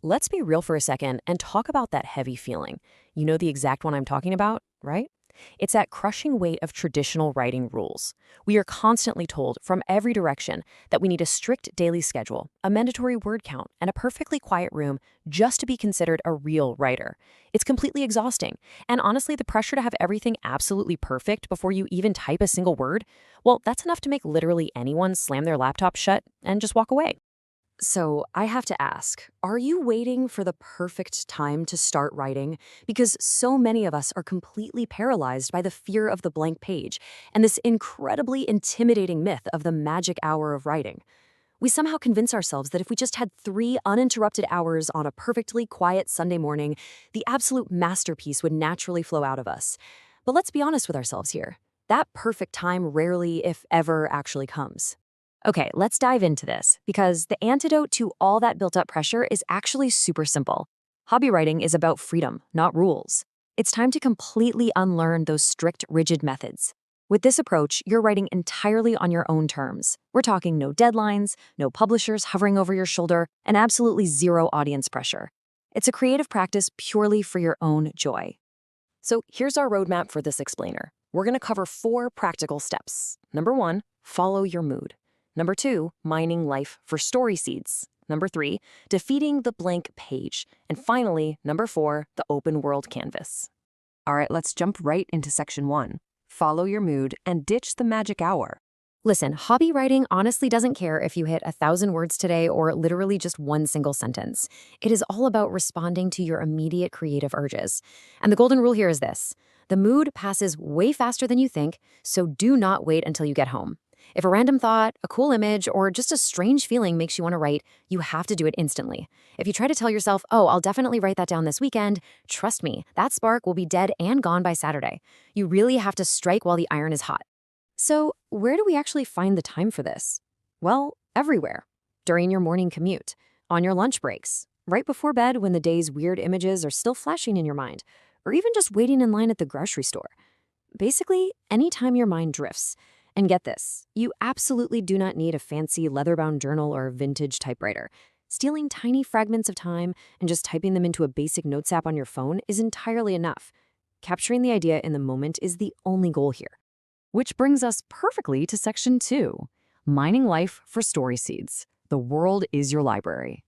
Let's be real for a second and talk about that heavy feeling. You know the exact one I'm talking about, right? It's that crushing weight of traditional writing rules. We are constantly told from every direction that we need a strict daily schedule, a mandatory word count, and a perfectly quiet room just to be considered a real writer. It's completely exhausting. And honestly, the pressure to have everything absolutely perfect before you even type a single word, well, that's enough to make literally anyone slam their laptop shut and just walk away. So I have to ask, are you waiting for the perfect time to start writing? Because so many of us are completely paralyzed by the fear of the blank page and this incredibly intimidating myth of the magic hour of writing. We somehow convince ourselves that if we just had 3 uninterrupted hours on a perfectly quiet Sunday morning, the absolute masterpiece would naturally flow out of us. But let's be honest with ourselves here. That perfect time rarely, if ever, actually comes. Okay, let's dive into this because the antidote to all that built up pressure is actually super simple. Hobby writing is about freedom, not rules. It's time to completely unlearn those strict, rigid methods. With this approach, you're writing entirely on your own terms. We're talking no deadlines, no publishers hovering over your shoulder, and absolutely zero audience pressure. It's a creative practice purely for your own joy. So here's our roadmap for this explainer. We're going to cover 4 practical steps. Number 1, follow your mood. Number 2, mining life for story seeds. Number 3, defeating the blank page. And finally, number 4, the open world canvas. All right, let's jump right into section 1. Follow your mood and ditch the magic hour. Listen, hobby writing honestly doesn't care if you hit 1,000 words today or literally just one single sentence. It is all about responding to your immediate creative urges. And the golden rule here is this: the mood passes way faster than you think, so do not wait until you get home. If a random thought, a cool image, or just a strange feeling makes you want to write, you have to do it instantly. If you try to tell yourself, oh, I'll definitely write that down this weekend, trust me, that spark will be dead and gone by Saturday. You really have to strike while the iron is hot. So, where do we actually find the time for this? Well, everywhere. During your morning commute, on your lunch breaks, right before bed when the day's weird images are still flashing in your mind, or even just waiting in line at the grocery store. Basically, anytime your mind drifts. And get this, you absolutely do not need a fancy leather-bound journal or vintage typewriter. Stealing tiny fragments of time and just typing them into a basic notes app on your phone is entirely enough. Capturing the idea in the moment is the only goal here. Which brings us perfectly to section 2, mining life for story seeds. The world is your library.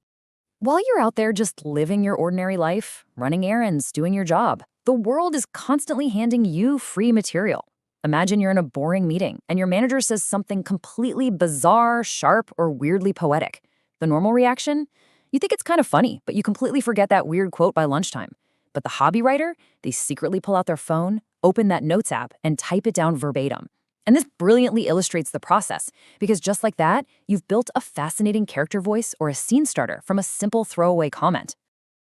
While you're out there just living your ordinary life, running errands, doing your job, the world is constantly handing you free material. Imagine you're in a boring meeting and your manager says something completely bizarre, sharp, or weirdly poetic. The normal reaction? You think it's kind of funny, but you completely forget that weird quote by lunchtime. But the hobby writer, they secretly pull out their phone, open that notes app, and type it down verbatim. And this brilliantly illustrates the process, because just like that, you've built a fascinating character voice or a scene starter from a simple throwaway comment.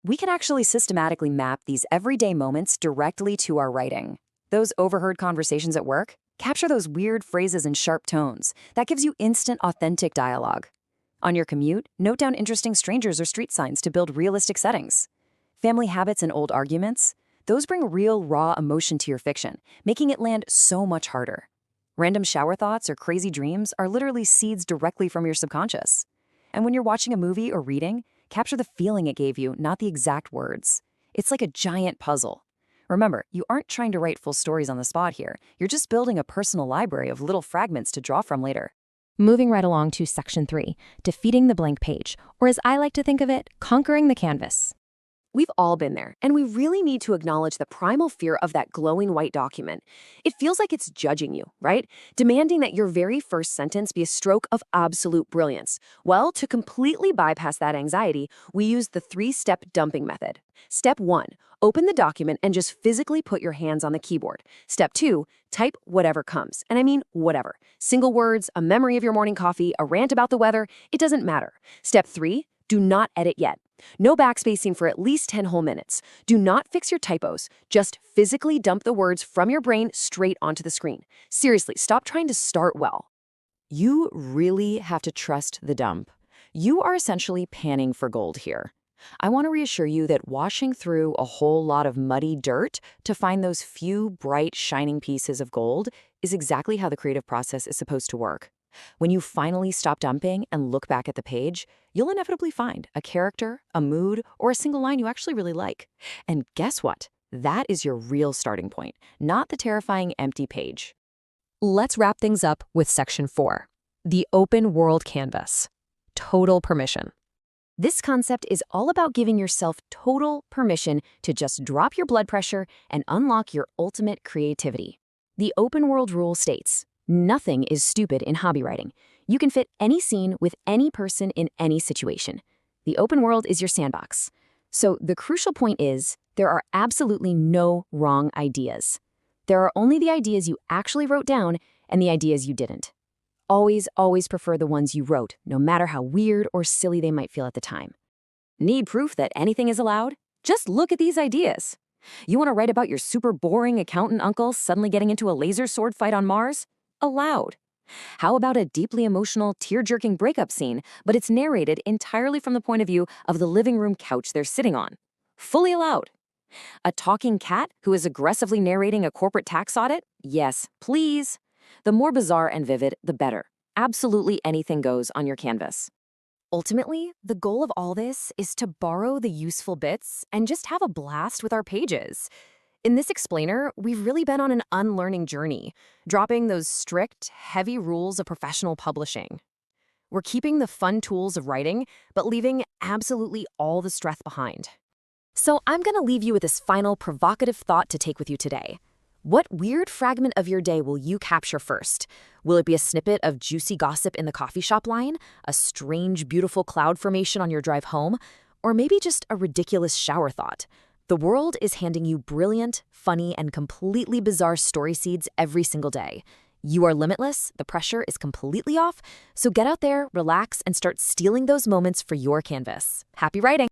We can actually systematically map these everyday moments directly to our writing. Those overheard conversations at work? Capture those weird phrases in sharp tones. That gives you instant, authentic dialogue. On your commute, note down interesting strangers or street signs to build realistic settings. Family habits and old arguments? Those bring real, raw emotion to your fiction, making it land so much harder. Random shower thoughts or crazy dreams are literally seeds directly from your subconscious. And when you're watching a movie or reading, capture the feeling it gave you, not the exact words. It's like a giant puzzle. Remember, you aren't trying to write full stories on the spot here. You're just building a personal library of little fragments to draw from later. Moving right along to section 3, defeating the blank page, or as I like to think of it, conquering the canvas. We've all been there, and we really need to acknowledge the primal fear of that glowing white document. It feels like it's judging you, right? Demanding that your very first sentence be a stroke of absolute brilliance. Well, to completely bypass that anxiety, we use the 3-step dumping method. Step 1, open the document and just physically put your hands on the keyboard. Step 2, type whatever comes. And I mean whatever. Single words, a memory of your morning coffee, a rant about the weather, it doesn't matter. Step 3, do not edit yet. No backspacing for at least 10 whole minutes. Do not fix your typos. Just physically dump the words from your brain straight onto the screen. Seriously, stop trying to start well. You really have to trust the dump. You are essentially panning for gold here. I want to reassure you that washing through a whole lot of muddy dirt to find those few bright, shining pieces of gold is exactly how the creative process is supposed to work. When you finally stop dumping and look back at the page, you'll inevitably find a character, a mood, or a single line you actually really like. And guess what? That is your real starting point, not the terrifying empty page. Let's wrap things up with Section 4, the open world canvas. Total permission. This concept is all about giving yourself total permission to just drop your blood pressure and unlock your ultimate creativity. The open world rule states, nothing is stupid in hobby writing. You can fit any scene with any person in any situation. The open world is your sandbox. So the crucial point is, there are absolutely no wrong ideas. There are only the ideas you actually wrote down and the ideas you didn't. Always, always prefer the ones you wrote, no matter how weird or silly they might feel at the time. Need proof that anything is allowed? Just look at these ideas. You want to write about your super boring accountant uncle suddenly getting into a laser sword fight on Mars? Allowed. How about a deeply emotional, tear-jerking breakup scene, but it's narrated entirely from the point of view of the living room couch they're sitting on? Fully allowed. A talking cat who is aggressively narrating a corporate tax audit? Yes, please. The more bizarre and vivid, the better. Absolutely anything goes on your canvas. Ultimately, the goal of all this is to borrow the useful bits and just have a blast with our pages. In this explainer, we've really been on an unlearning journey, dropping those strict, heavy rules of professional publishing. We're keeping the fun tools of writing, but leaving absolutely all the stress behind. So I'm going to leave you with this final provocative thought to take with you today. What weird fragment of your day will you capture first? Will it be a snippet of juicy gossip in the coffee shop line, a strange, beautiful cloud formation on your drive home, or maybe just a ridiculous shower thought? The world is handing you brilliant, funny, and completely bizarre story seeds every single day. You are limitless, the pressure is completely off, so get out there, relax, and start stealing those moments for your canvas. Happy writing!